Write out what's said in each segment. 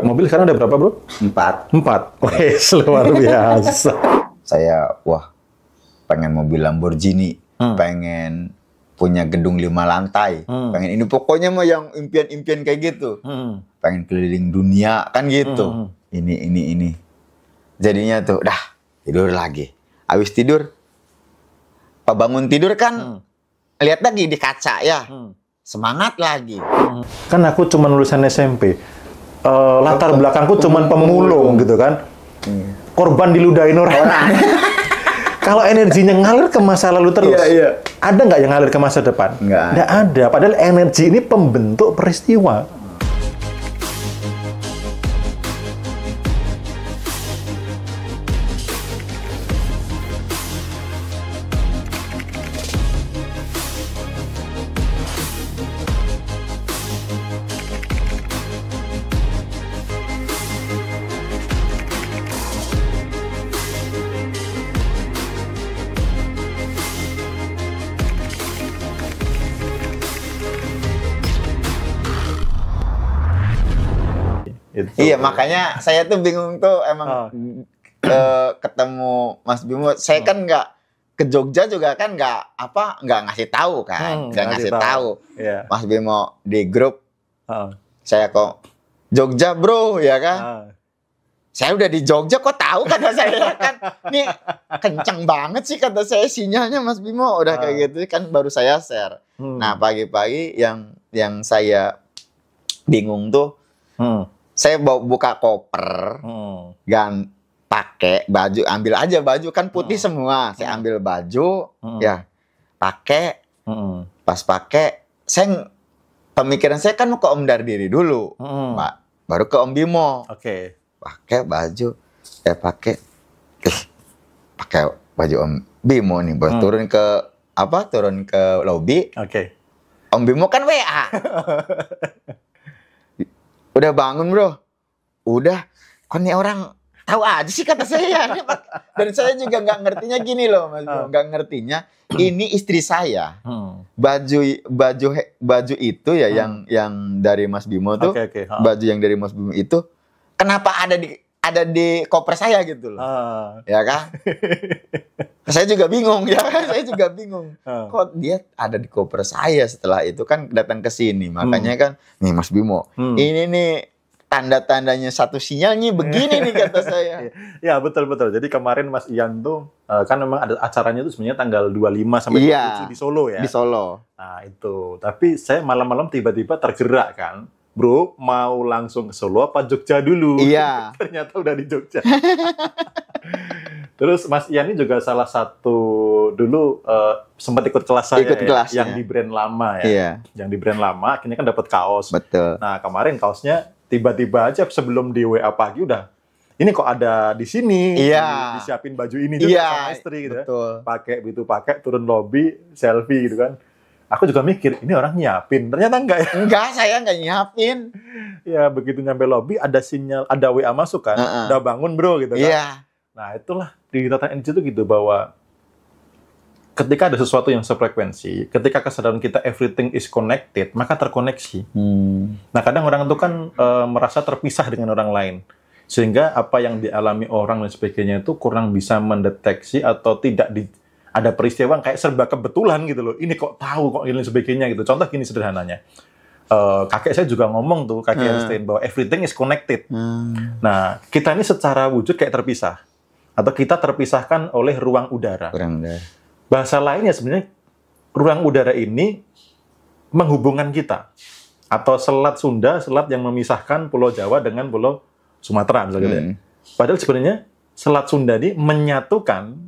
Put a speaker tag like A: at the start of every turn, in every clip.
A: Mobil sekarang ada berapa, bro?
B: 4.
A: 4. Wes, luar biasa.
B: Saya, pengen mobil Lamborghini, pengen punya gedung 5 lantai, pengen ini pokoknya mah yang impian-impian kayak gitu. Pengen keliling dunia kan gitu. Ini. Jadinya tuh, tidur lagi. Habis tidur, bangun tidur kan, lihat lagi di kaca ya, semangat lagi.
A: Kan aku cuma lulusan SMP, latar belakangku cuma pemulung gitu kan, korban diludahin orang. Kalau energinya ngalir ke masa lalu terus, ada nggak yang ngalir ke masa depan? Nggak ada. Padahal energi ini pembentuk peristiwa.
B: Iya, makanya saya tuh bingung tuh emang ketemu Mas Bimo. Saya kan nggak ke Jogja juga kan nggak ngasih tahu kan, nggak ngasih tahu. Mas Bimo di grup, saya kok Jogja bro ya kan. Saya udah di Jogja kok tahu kata saya kan. Nih kencang banget sih kata saya sinyalnya Mas Bimo udah kayak gitu kan baru saya share. Nah pagi-pagi yang saya bingung tuh. Saya buka koper, pakai baju, ambil aja baju kan putih semua. Saya ambil baju, pakai. Pas pakai, pemikiran saya kan mau ke Om Dardiri dulu, Mbak. Baru ke Om Bimo. Pakai baju, pakai baju Om Bimo nih, buat turun ke lobby. Om Bimo kan WA. Udah bangun bro, udah, kok nih orang tahu aja sih kata saya. Dan saya juga nggak ngertinya gini loh Mas Bimo, nggak ngertinya ini istri saya. Baju itu ya yang dari Mas Bimo tuh, baju yang dari Mas Bimo itu, kenapa ada di koper saya gitu loh, ya kan? Saya juga bingung ya kan, saya juga bingung. Kok dia ada di koper saya setelah itu kan datang ke sini, makanya kan nih Mas Bimo, ini nih tanda-tandanya satu sinyalnya begini nih kata saya.
A: Ya betul. Jadi kemarin Mas Ian tuh kan memang ada acaranya tuh sebenarnya tanggal 25 sampai 27 di Solo ya.
B: Di Solo.
A: Nah itu, tapi saya malam-malam tiba-tiba tergerak kan. Bro, mau langsung ke Solo apa Jogja dulu?
B: Iya.
A: Ternyata udah di Jogja. Terus Mas Ian ini juga salah satu dulu sempat ikut kelas saya yang di brand lama ya. Iya. Yang di brand lama, akhirnya kan dapat kaos.
B: Betul.
A: Nah kemarin kaosnya tiba-tiba aja sebelum di WA pagi udah, ini kok ada di sini, disiapin baju ini juga sama istri gitu.
B: Betul.
A: Pakai turun lobby, selfie gitu kan. Aku juga mikir, ini orang nyiapin. Ternyata enggak ya?
B: Enggak, saya enggak nyiapin.
A: Ya, begitu nyampe lobby, ada sinyal, ada WA masuk kan. Udah bangun bro, gitu kan.
B: Iya.
A: Nah, itulah, di tata energi itu gitu, bahwa ketika ada sesuatu yang sefrekuensi, ketika kesadaran kita everything is connected, maka terkoneksi. Nah, kadang orang itu kan merasa terpisah dengan orang lain. Sehingga apa yang dialami orang dan sebagainya itu kurang bisa mendeteksi atau tidak ada peristiwa kayak serba kebetulan gitu loh. Ini kok tahu kok ini sebagainya gitu. Contoh gini sederhananya. Kakek saya juga ngomong tuh, kakek Einstein, bahwa everything is connected. Nah, kita ini secara wujud kayak terpisah. Atau kita terpisahkan oleh ruang udara. Bahasa lainnya sebenarnya ruang udara ini menghubungkan kita. Atau selat Sunda, selat yang memisahkan Pulau Jawa dengan Pulau Sumatera misalnya. Padahal sebenarnya selat Sunda ini menyatukan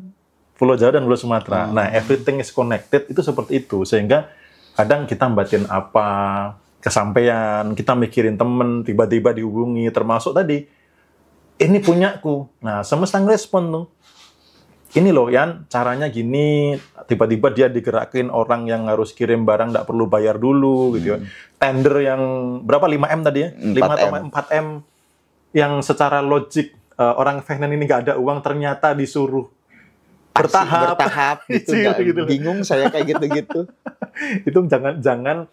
A: Pulau Jawa dan Pulau Sumatera. Nah, everything is connected itu seperti itu. Sehingga kadang kita batin apa, kesampaian, kita mikirin temen, tiba-tiba dihubungi, termasuk tadi, ini punyaku. Nah, semesta ngerespon tuh. Ini loh, Yan, caranya gini, tiba-tiba dia digerakin orang yang harus kirim barang, nggak perlu bayar dulu, gitu ya. Tender yang, berapa, 5M tadi ya? 4M. Yang secara logik, orang finance ini nggak ada uang, ternyata disuruh bertahap
B: gitu. Bingung saya kayak gitu-gitu.
A: Itu jangan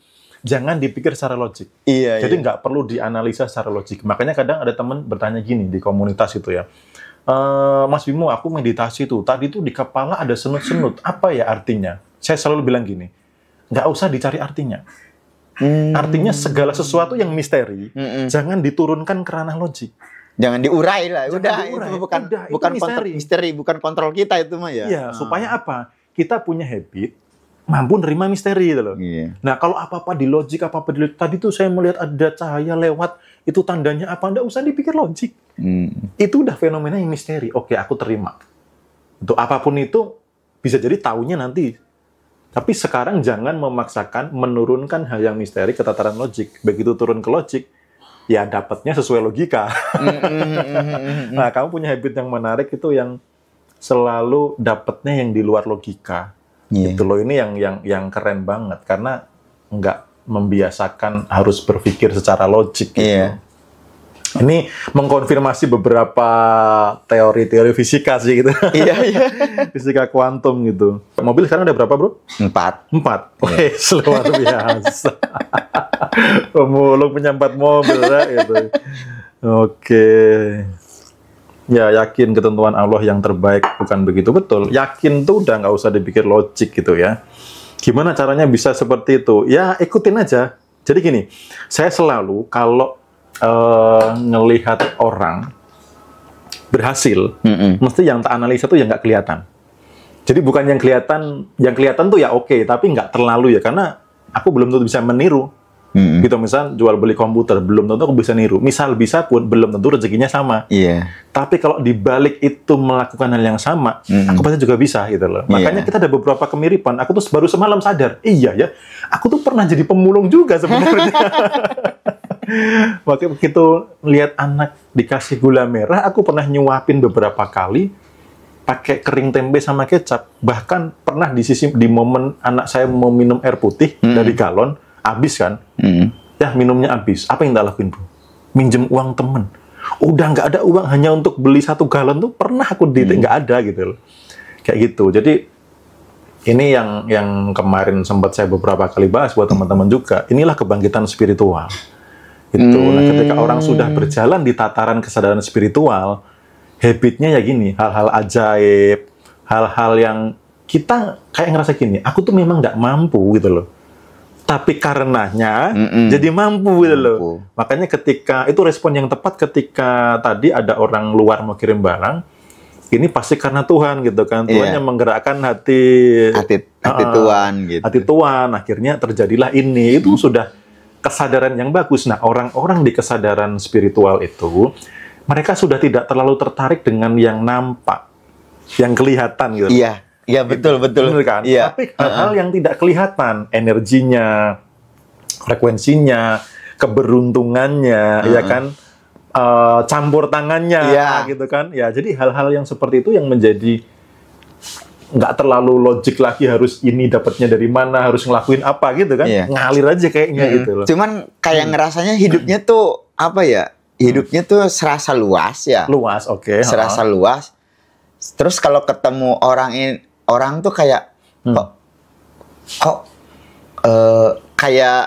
A: jangan dipikir secara logik.
B: Iya.
A: Jadi nggak perlu dianalisa secara logik. Makanya kadang ada teman bertanya gini di komunitas itu ya, Mas Bimo, aku meditasi tuh, tadi tuh di kepala ada senut-senut, apa ya artinya? Saya selalu bilang gini, nggak usah dicari artinya. Artinya segala sesuatu yang misteri, jangan diturunkan ke ranah logik.
B: Jangan diurai lah.
A: Jangan
B: Udah,
A: diurai.
B: itu bukan misteri, bukan kontrol kita itu mah ya.
A: Iya, supaya apa? Kita punya habit mampu nerima misteri gitu loh.
B: Iya.
A: Nah, kalau apa-apa di logik, apa-apa di logik, tadi tuh saya melihat ada cahaya lewat, itu tandanya apa? Nggak usah dipikir logik. Itu udah fenomena yang misteri. Oke, aku terima. Untuk apapun itu bisa jadi taunya nanti. Tapi sekarang jangan memaksakan menurunkan hal yang misteri ke tataran logik. Begitu turun ke logik, ya dapatnya sesuai logika. Nah, kamu punya habit yang menarik itu yang selalu dapatnya yang di luar logika. Itu loh, ini yang keren banget karena nggak membiasakan harus berpikir secara logik gitu. Ini mengkonfirmasi beberapa teori-teori fisika sih gitu. Iya. Fisika kuantum gitu. Mobil sekarang ada berapa, Bro? 4. Wih, luar biasa. Pemulung punya 4 mobil ya, gitu. Oke. Ya, yakin ketentuan Allah yang terbaik, bukan begitu? Betul. Yakin tuh udah nggak usah dipikir logik gitu ya. Gimana caranya bisa seperti itu? Ya, ikutin aja. Jadi gini, saya selalu kalau ngelihat orang berhasil, mesti yang tak analisa tuh yang nggak kelihatan. Jadi bukan yang kelihatan tuh ya oke, tapi nggak terlalu ya, karena aku belum tentu bisa meniru. Gitu, misal jual beli komputer, belum tentu aku bisa niru. Misal bisa pun, belum tentu rezekinya sama. Tapi kalau dibalik itu melakukan hal yang sama, aku pasti juga bisa gitu loh. Makanya kita ada beberapa kemiripan. Aku tuh baru semalam sadar, iya ya, aku tuh pernah jadi pemulung juga sebenarnya. Waktu begitu lihat anak dikasih gula merah, aku pernah nyuapin beberapa kali pakai kering tempe sama kecap. Bahkan pernah di momen anak saya mau minum air putih dari galon, habis kan? Ya, minumnya habis. Apa yang tak lakuin, Bro? Minjem uang temen. Udah nggak ada uang hanya untuk beli 1 galon tuh pernah aku nggak ada gitu loh. Kayak gitu. Jadi ini yang kemarin sempat saya beberapa kali bahas buat teman-teman juga. Inilah kebangkitan spiritual. Itu. Nah, ketika orang sudah berjalan di tataran kesadaran spiritual, habitnya ya gini, hal-hal ajaib, hal-hal yang kita kayak ngerasa gini, aku tuh memang nggak mampu gitu loh. Tapi karenanya jadi mampu gitu loh. Makanya ketika, itu respon yang tepat ketika tadi ada orang luar mau kirim barang, ini pasti karena Tuhan gitu kan. Tuhan yang menggerakkan hati
B: Tuhan gitu.
A: Hati Tuhan, akhirnya terjadilah ini. Itu sudah kesadaran yang bagus. Nah, orang-orang di kesadaran spiritual itu, mereka sudah tidak terlalu tertarik dengan yang nampak, yang kelihatan gitu.
B: Iya, betul.
A: Benar kan?
B: Iya.
A: Tapi hal-hal yang tidak kelihatan, energinya, frekuensinya, keberuntungannya, ya kan, campur tangannya, gitu kan. Ya, jadi hal-hal yang seperti itu yang menjadi nggak terlalu logik lagi, harus ini dapatnya dari mana, harus ngelakuin apa gitu kan, ngalir aja kayaknya gitu loh.
B: Cuman kayak ngerasanya hidupnya tuh apa ya, hidupnya tuh serasa luas ya.
A: Luas, oke.
B: Serasa luas. Terus kalau ketemu orang tuh kayak kayak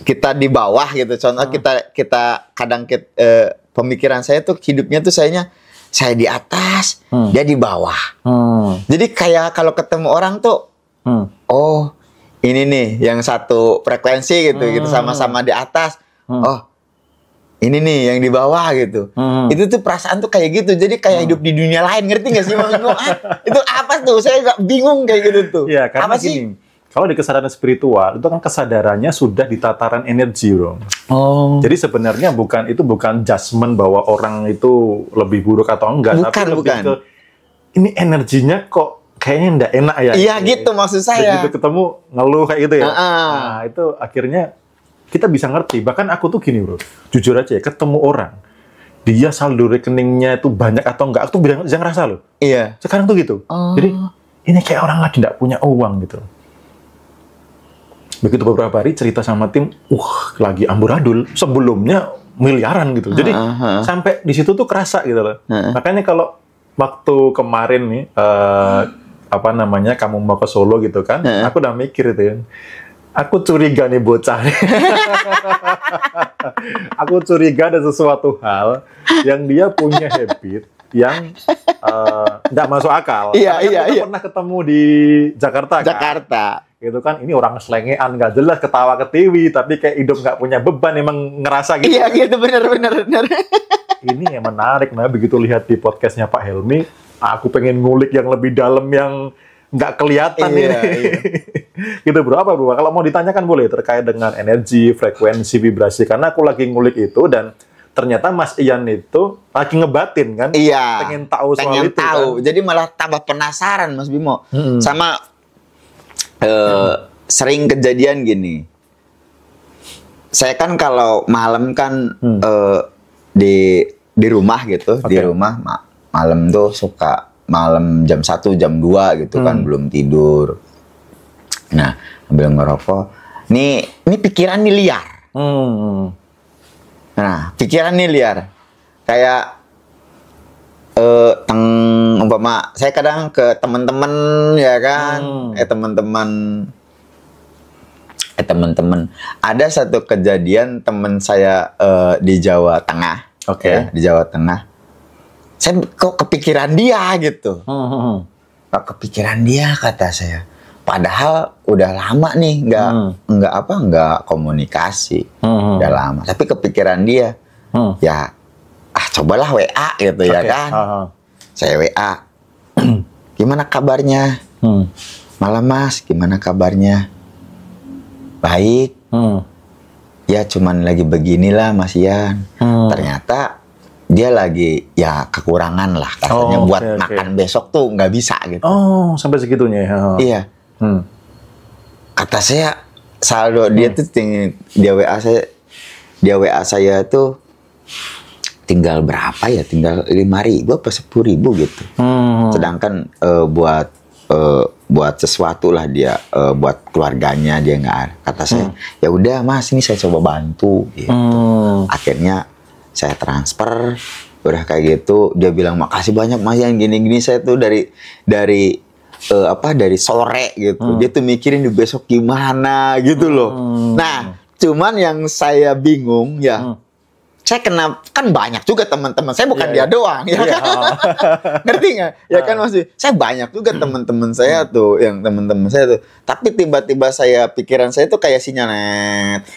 B: kita di bawah gitu. Contoh kita kadang pemikiran saya tuh hidupnya tuh saya di atas, dia di bawah. Jadi kayak kalau ketemu orang tuh, oh ini nih yang satu frekuensi gitu, sama-sama di atas. Oh ini nih yang di bawah gitu. Itu tuh perasaan tuh kayak gitu. Jadi kayak hidup di dunia lain, ngerti nggak sih maksudku? Itu apa tuh? Saya nggak bingung kayak gitu tuh.
A: Ya, karena apa gini, kalau di kesadaran spiritual itu kan kesadarannya sudah di tataran energi, Bro. Jadi sebenarnya itu bukan judgement bahwa orang itu lebih buruk atau enggak, tapi lebih ke ini energinya kok kayaknya enggak enak ya.
B: Iya gitu maksud saya.
A: Begitu ketemu ngeluh kayak gitu ya. Nah, itu akhirnya kita bisa ngerti. Bahkan aku tuh gini, Bro. Jujur aja ya, ketemu orang dia saldo rekeningnya itu banyak atau enggak, aku tuh bisa ngerasa loh.
B: Iya.
A: Sekarang tuh gitu. Jadi ini kayak orang lagi enggak punya uang gitu. Begitu beberapa hari cerita sama tim, lagi amburadul, sebelumnya miliaran gitu. Jadi sampai di situ tuh kerasa gitu loh. Makanya kalau waktu kemarin nih, kamu mau ke Solo gitu kan, aku udah mikir itu ya. Aku curiga nih bocah. Aku curiga ada sesuatu hal yang dia punya habit yang nggak masuk akal.
B: Iya.
A: Kita pernah ketemu di Jakarta.
B: Jakarta.
A: Gitu kan, ini orang selengean, nggak jelas, ketawa ketiwi, tapi kayak hidup nggak punya beban, emang ngerasa gitu.
B: Iya gitu, benar.
A: Ini yang menarik, nah begitu lihat di podcastnya Pak Helmi, aku pengen ngulik yang lebih dalam yang nggak kelihatan ini. Gitu bro, apa bro? Kalau mau ditanyakan boleh terkait dengan energi, frekuensi, vibrasi, karena aku lagi ngulik itu dan ternyata Mas Ian itu lagi ngebatin kan?
B: Iya.
A: Pengen tahu soal itu kan?
B: Jadi malah tambah penasaran Mas Bimo. Sama sering kejadian gini. Saya kan kalau malam kan di rumah gitu, di rumah malam tuh suka malam jam 1, jam 2 gitu kan belum tidur. Nah, sambil ngerokok. Ini pikiran nih liar. Nah, pikiran nih liar. Kayak umpama saya kadang ke teman-teman ya kan, teman-teman. Ada satu kejadian teman saya di Jawa Tengah. Ya, di Jawa Tengah. Saya kok kepikiran dia gitu. Kok kepikiran dia kata saya. Padahal udah lama nih nggak komunikasi. Udah lama. Tapi kepikiran dia. Ya cobalah WA gitu ya kan. Saya WA. Gimana kabarnya? Malam Mas, gimana kabarnya? Baik. Ya cuman lagi beginilah Mas Ian. Ternyata dia lagi ya kekurangan lah katanya buat makan besok tuh nggak bisa gitu.
A: Oh, sampai segitunya ya.
B: Iya. Kata saya saldo dia tuh dia WA saya tuh tinggal berapa ya? Tinggal 5.000 apa 10.000 gitu. Sedangkan buat sesuatu lah dia buat keluarganya dia nggak ada. Kata saya, ya udah Mas ini saya coba bantu gitu. Akhirnya saya transfer, udah kayak gitu. Dia bilang makasih banyak Mas yang gini-gini. Saya tuh dari sore gitu. Dia tuh mikirin di besok gimana gitu loh. Nah, cuman yang saya bingung ya. Saya kan banyak juga teman-teman. Saya bukan dia doang, ya kan? Ngerti nggak? Ya kan maksudnya. Saya banyak juga teman-teman saya tuh, yang teman-teman saya tuh. Tapi tiba-tiba pikiran saya tuh kayak sinyal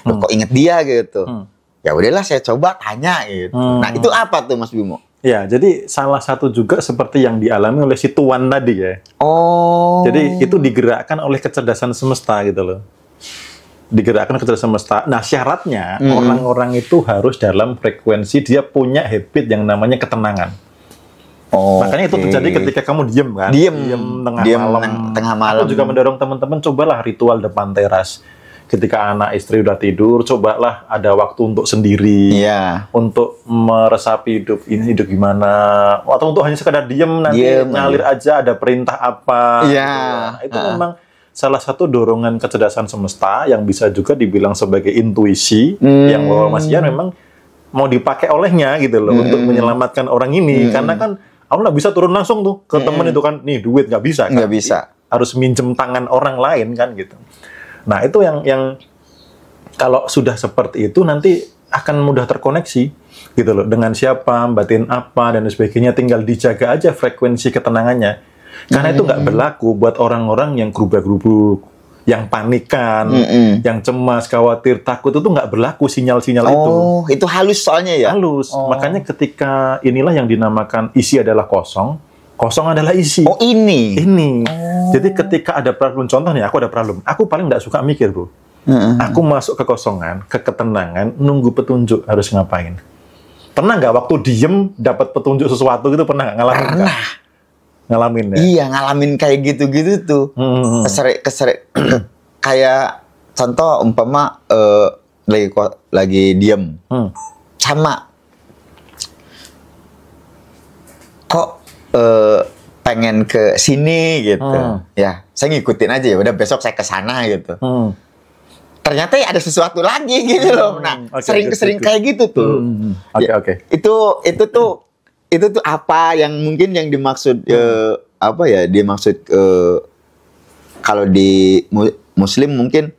B: kok inget dia gitu. Ya udahlah saya coba tanya gitu. Nah itu apa tuh Mas Bimo?
A: Ya jadi salah satu juga seperti yang dialami oleh si Tuan tadi ya. Jadi itu digerakkan oleh kecerdasan semesta gitu loh. Digerakkan kecerdasan semesta. Nah syaratnya orang-orang itu harus dalam frekuensi dia punya habit yang namanya ketenangan. Makanya itu terjadi ketika kamu diem kan? Diem tengah malam. Aku juga mendorong teman-teman cobalah ritual depan teras. Ketika anak istri udah tidur, cobalah ada waktu untuk sendiri, untuk meresapi hidup ini hidup gimana, atau untuk hanya sekedar diem nanti ngalir aja ada perintah apa. Nah, itu memang salah satu dorongan kecerdasan semesta yang bisa juga dibilang sebagai intuisi yang bahwa Mas Ian memang mau dipakai olehnya gitu loh untuk menyelamatkan orang ini, karena kan aku nggak bisa turun langsung tuh ke temen itu kan, nih duit nggak bisa kan, harus minjem tangan orang lain kan gitu. Nah itu yang kalau sudah seperti itu nanti akan mudah terkoneksi gitu loh dengan siapa, batin apa dan sebagainya, tinggal dijaga aja frekuensi ketenangannya. Karena itu nggak berlaku buat orang-orang yang gerubah-gerubuk, yang panikan, yang cemas, khawatir, takut, itu nggak berlaku sinyal-sinyal itu.
B: Itu halus soalnya ya?
A: Halus. Makanya ketika inilah yang dinamakan isi adalah kosong, kosong adalah isi. Ini. Jadi ketika ada problem, contoh nih, aku ada problem, aku paling nggak suka mikir, bro. Aku masuk ke kosongan, ke ketenangan, nunggu petunjuk harus ngapain. Pernah nggak waktu diem dapat petunjuk sesuatu gitu, pernah nggak ngalamin?
B: Pernah.
A: Ngalamin ya?
B: Iya, ngalamin kayak gitu-gitu tuh. Kayak contoh umpama lagi diem, sama kok pengen ke sini gitu. Ya, saya ngikutin aja ya. Udah besok saya ke sana gitu. Ternyata ya ada sesuatu lagi gitu loh. Nah, sering kayak gitu tuh. Itu tuh apa yang mungkin yang dimaksud apa ya? Dimaksud kalau di Muslim mungkin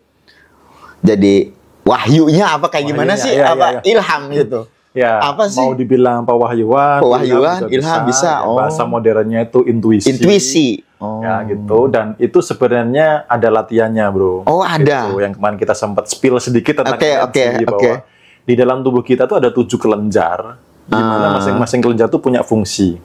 B: jadi wahyunya apa kayak gimana sih? Apa ilham gitu?
A: Ya,
B: apa sih?
A: Mau dibilang pewahyuan,
B: ilham bisa.
A: Bahasa modernnya itu intuisi. Ya gitu, dan itu sebenarnya ada latihannya, bro.
B: Oh, ada.
A: Gitu, yang kemarin kita sempat spill sedikit tentang bahwa di dalam tubuh kita tuh ada 7 kelenjar, di mana masing-masing kelenjar tuh punya fungsi.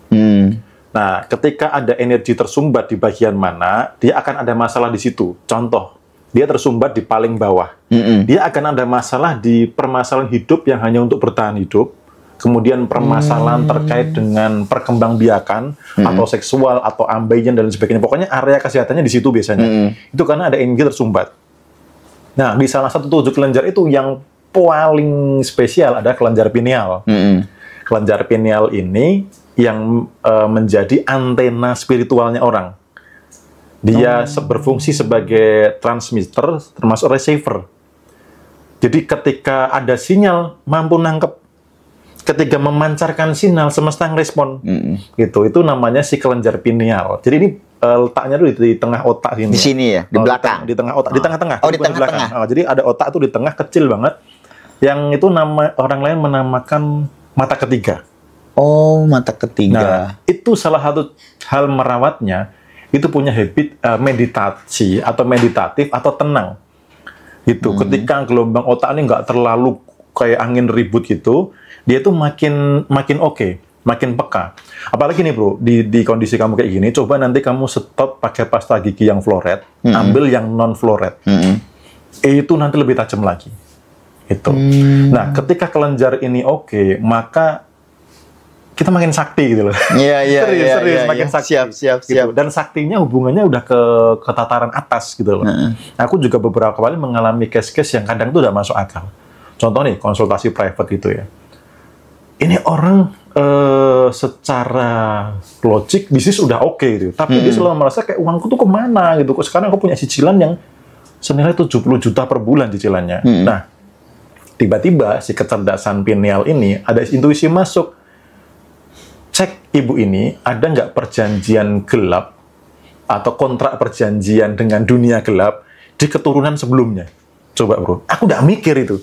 A: Nah, ketika ada energi tersumbat di bagian mana, dia akan ada masalah di situ. Contoh, dia tersumbat di paling bawah. Dia akan ada masalah di permasalahan hidup yang hanya untuk bertahan hidup. Kemudian permasalahan terkait dengan perkembangbiakan atau seksual atau ambeien dan sebagainya. Pokoknya area kesehatannya di situ biasanya. Itu karena ada energi tersumbat. Nah, di salah satu 7 kelenjar itu yang paling spesial ada kelenjar pineal. Kelenjar pineal ini yang menjadi antena spiritualnya orang. Dia berfungsi sebagai transmitter termasuk receiver. Jadi ketika ada sinyal mampu nangkep, ketika memancarkan sinyal semesta ngerespon. Gitu. Itu namanya si kelenjar pineal. Jadi ini letaknya tuh di tengah otak sini.
B: Di sini ya, di belakang.
A: Di tengah otak, di tengah-tengah.
B: Oh, di tengah-tengah.
A: Jadi ada otak tuh di tengah kecil banget. Yang itu orang lain menamakan mata ketiga.
B: Oh, mata ketiga.
A: Nah, itu salah satu hal merawatnya, itu punya habit meditasi atau meditatif atau tenang. Gitu. Ketika gelombang otak ini nggak terlalu kayak angin ribut gitu, dia tuh makin oke, makin peka. Apalagi nih bro, di kondisi kamu kayak gini, coba nanti kamu stop pakai pasta gigi yang fluoride, ambil yang non fluoride. Itu nanti lebih tajam lagi. Itu. Nah, ketika kelenjar ini oke, maka kita makin sakti gitu loh.
B: Iya,
A: serius, makin sakti.
B: Siap.
A: Gitu. Dan saktinya hubungannya udah ke tataran atas gitu loh. Aku juga beberapa kali mengalami case-case yang kadang tuh udah masuk akal. Contoh nih, konsultasi private gitu ya. Ini orang secara logik bisnis udah oke gitu. Tapi dia selalu merasa kayak uangku tuh kemana gitu. Sekarang aku punya cicilan yang senilai 70 juta per bulan cicilannya. Nah, tiba-tiba si kecerdasan pineal ini ada intuisi masuk. Cek ibu ini, ada nggak perjanjian gelap atau kontrak perjanjian dengan dunia gelap di keturunan sebelumnya? Coba bro, aku nggak mikir itu.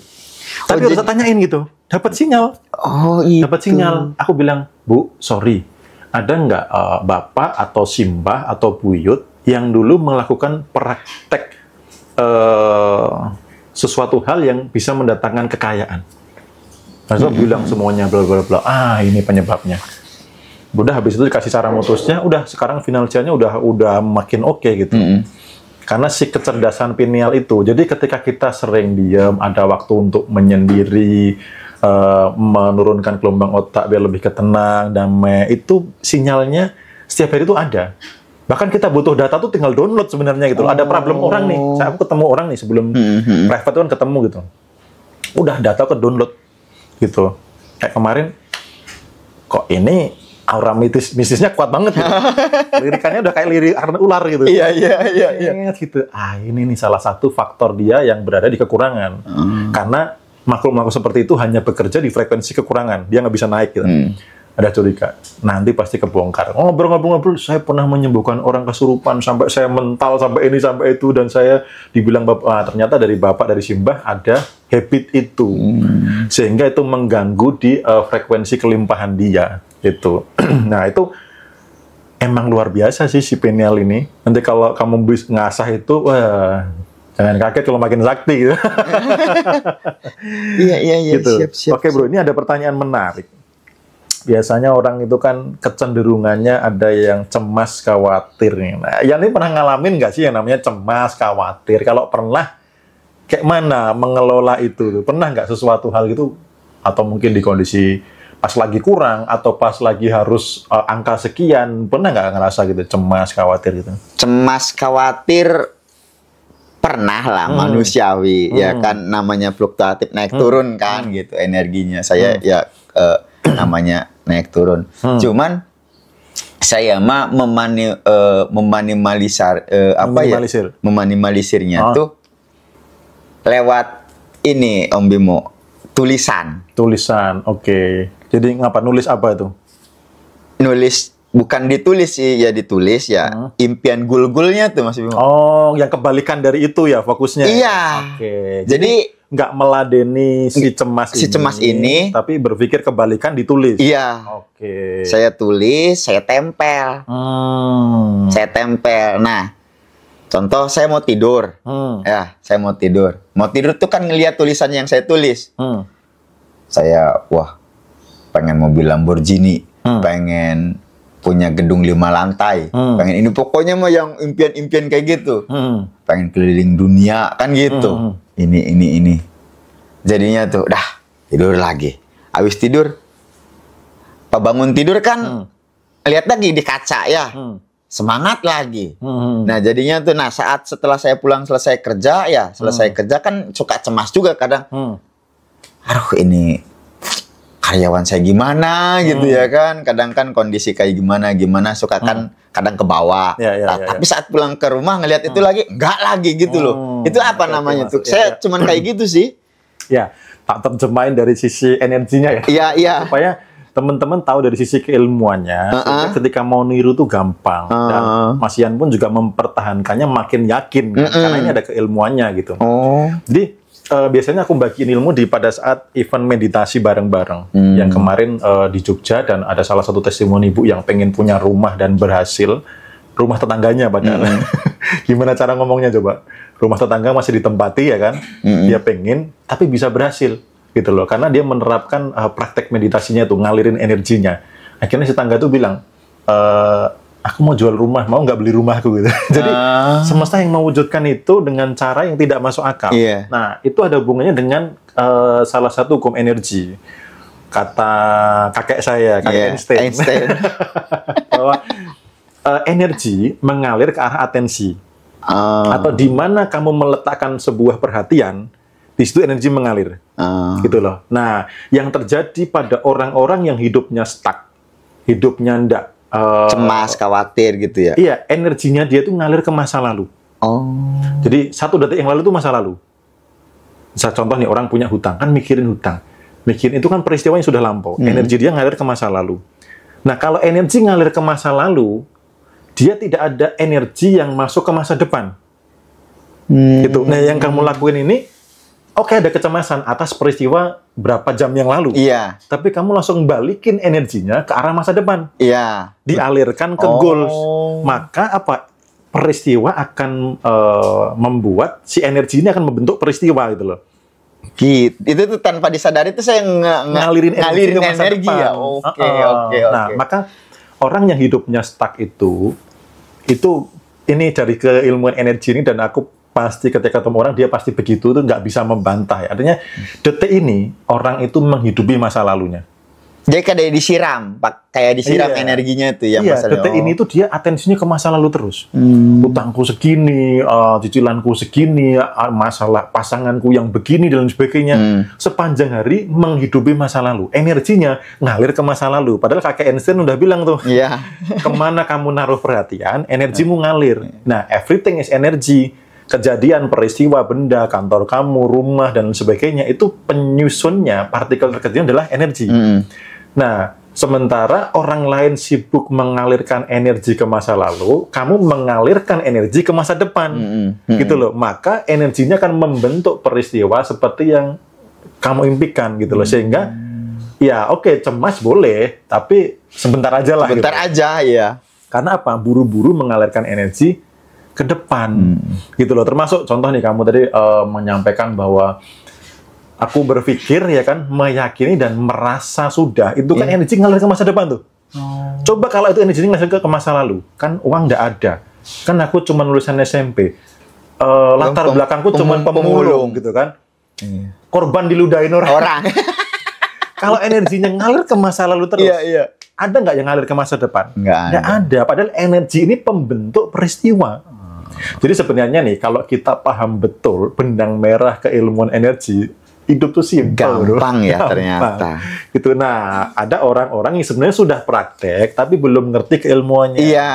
A: Tapi harus tanyain gitu, dapat sinyal.
B: Oh itu.
A: Dapat sinyal. Aku bilang, Bu, sorry, ada nggak bapak atau simbah atau buyut yang dulu melakukan praktek sesuatu hal yang bisa mendatangkan kekayaan? Nah, saya bilang semuanya bla bla bla. Ini penyebabnya. Udah habis itu dikasih cara mutusnya, udah sekarang finansialnya udah makin oke gitu. Karena si kecerdasan pineal itu. Jadi ketika kita sering diam, ada waktu untuk menyendiri, menurunkan gelombang otak biar lebih ketenang, damai, itu sinyalnya setiap hari itu ada. Bahkan kita butuh data tuh tinggal download sebenarnya gitu. Ada problem orang nih. Aku ketemu orang nih sebelum private kan ketemu gitu. Udah data ke download gitu. Kayak kemarin kok ini aura mistisnya kuat banget gitu. Lirikannya udah kayak lirik ular gitu.
B: Iya.
A: Gitu. Ini nih salah satu faktor dia yang berada di kekurangan. Karena makhluk-makhluk seperti itu hanya bekerja di frekuensi kekurangan. Dia nggak bisa naik gitu. Ada curiga. Nanti pasti kebongkar. Ngobrol-ngobrol, saya pernah menyembuhkan orang kesurupan sampai saya mental sampai ini sampai itu dan saya dibilang ternyata dari bapak dari simbah ada habit itu. Sehingga itu mengganggu di frekuensi kelimpahan dia. Gitu. Nah itu emang luar biasa sih si pineal ini. Nanti kalau kamu bisa ngasah itu, wah jangan kaget kalau makin sakti gitu.
B: Iya.
A: Gitu.
B: Siap.
A: Oke bro, ini ada pertanyaan menarik. Biasanya orang itu kan kecenderungannya ada yang cemas, khawatir nih. Nah, yang ini pernah ngalamin nggak sih yang namanya cemas, khawatir? Kalau pernah, kayak mana mengelola itu? Pernah nggak sesuatu hal gitu? Atau mungkin di kondisi pas lagi kurang atau pas lagi harus angka sekian, pernah nggak ngerasa gitu cemas, khawatir gitu?
B: Cemas, khawatir pernah lah, manusiawi ya kan, namanya fluktuatif naik turun kan gitu energinya. Saya ya namanya naik turun. Cuman saya mah meminimalisirnya tuh lewat ini Om Bimo, tulisan.
A: Oke. Jadi ngapa nulis apa itu?
B: Nulis bukan ditulis sih, ya ditulis ya. Impian gul-gulnya tuh Mas Bimo.
A: Oh, yang kebalikan dari itu ya fokusnya.
B: Iya.
A: Oke.
B: Jadi
A: nggak meladeni si cemas
B: ini,
A: tapi berpikir kebalikan ditulis.
B: Iya.
A: Oke.
B: Saya tulis, saya tempel. Saya tempel. Nah, contoh saya mau tidur. Ya, saya mau tidur. Mau tidur tuh kan ngelihat tulisan yang saya tulis. Saya, wah, pengen mobil Lamborghini, pengen punya gedung 5 lantai, pengen ini pokoknya mah yang impian-impian kayak gitu. Pengen keliling dunia kan gitu. Ini. Jadinya tuh dah tidur lagi. Habis tidur, pas bangun tidur kan lihat lagi di kaca ya. Semangat lagi. Nah, jadinya tuh saat setelah saya pulang selesai kerja ya, kerja kan suka cemas juga kadang. Aduh, ini karyawan saya gimana gitu ya kan. Kadang kan kondisi kayak gimana suka kan kadang ke bawah. Tapi saat pulang ke rumah ngelihat itu lagi, enggak lagi gitu loh. Itu apa namanya tuh? Saya cuman kayak gitu sih.
A: Ya, tak terjemahin dari sisi energinya ya.
B: Iya.
A: Supaya teman-teman tahu dari sisi keilmuannya, ketika mau niru tuh gampang. Dan Mas Ian pun juga mempertahankannya makin yakin kan? Karena ini ada keilmuannya gitu. Jadi biasanya aku bagiin ilmu pada saat event meditasi bareng-bareng. Yang kemarin di Jogja, dan ada salah satu testimoni ibu yang pengen punya rumah dan berhasil. Rumah tetangganya padahal. Gimana cara ngomongnya coba? Rumah tetangga masih ditempati ya kan? Dia pengen, tapi bisa berhasil gitu loh. Karena dia menerapkan praktek meditasinya tuh, ngalirin energinya. Akhirnya si tetangga tuh bilang, aku mau jual rumah, mau nggak beli rumahku gitu. Jadi semesta yang mewujudkan itu dengan cara yang tidak masuk akal. Nah, itu ada hubungannya dengan salah satu hukum energi. Kata kakek saya, kakek Einstein. Bahwa energi mengalir ke arah atensi. Atau di mana kamu meletakkan sebuah perhatian, di situ energi mengalir. Gitu loh. Nah, yang terjadi pada orang-orang yang hidupnya stuck, hidupnya ndak
B: cemas, khawatir gitu ya.
A: Iya, energinya dia tuh ngalir ke masa lalu. Jadi 1 detik yang lalu itu masa lalu. Misal contoh nih, orang punya hutang, kan mikirin hutang. Mikirin itu kan peristiwa yang sudah lampau. Energi dia ngalir ke masa lalu. Nah, kalau energi ngalir ke masa lalu, dia tidak ada energi yang masuk ke masa depan. Gitu. Nah, yang kamu lakuin ini, oke, ada kecemasan atas peristiwa berapa jam yang lalu.
B: Iya.
A: Tapi kamu langsung balikin energinya ke arah masa depan.
B: Iya.
A: Dialirkan ke goals. Maka apa? Peristiwa akan membuat si energi ini akan membentuk peristiwa gitu loh.
B: Gitu. Itu tuh tanpa disadari tuh saya ngalirin energi ya. Oke.
A: Nah, maka orang yang hidupnya stuck itu ini dari keilmuan energi ini, dan aku pasti ketika ketemu orang dia pasti begitu tuh nggak bisa membantah ya. Artinya detik ini orang itu menghidupi masa lalunya.
B: Jadi kayak disiram, kayak energinya itu ya.
A: Detik ini tuh dia atensinya ke masa lalu terus. Utangku segini, cicilanku segini, masalah pasanganku yang begini dan sebagainya. Sepanjang hari menghidupi masa lalu. Energinya ngalir ke masa lalu. Padahal kakek Einstein udah bilang tuh, kemana kamu naruh perhatian, energimu ngalir. Nah, everything is energy. Kejadian, peristiwa, benda, kantor kamu, rumah, dan sebagainya, itu penyusunnya, partikel terkecilnya adalah energi. Nah, sementara orang lain sibuk mengalirkan energi ke masa lalu, kamu mengalirkan energi ke masa depan. Gitu loh. Maka energinya akan membentuk peristiwa seperti yang kamu impikan gitu loh. Sehingga, ya oke, cemas boleh, tapi sebentar aja lah.
B: Sebentar aja, ya.
A: Karena apa? Buru-buru mengalirkan energi ke depan. Gitu loh. Termasuk contoh nih, kamu tadi menyampaikan bahwa aku berpikir ya kan, meyakini dan merasa sudah, itu kan energi ngalir ke masa depan tuh. Coba kalau itu energi ngalir ke masa lalu, kan uang nggak ada, kan aku cuma lulusan SMP, latar belakangku cuma pemulung gitu kan, korban diludahin orang. Kalau energinya ngalir ke masa lalu terus, ada nggak yang ngalir ke masa depan? Nggak ada. Padahal energi ini pembentuk peristiwa. Jadi sebenarnya nih, kalau kita paham betul benang merah keilmuan energi, hidup tuh simpel,
B: gampang ya ternyata.
A: Gitu. Nah, ada orang-orang yang sebenarnya sudah praktek tapi belum ngerti keilmuannya.
B: Iya.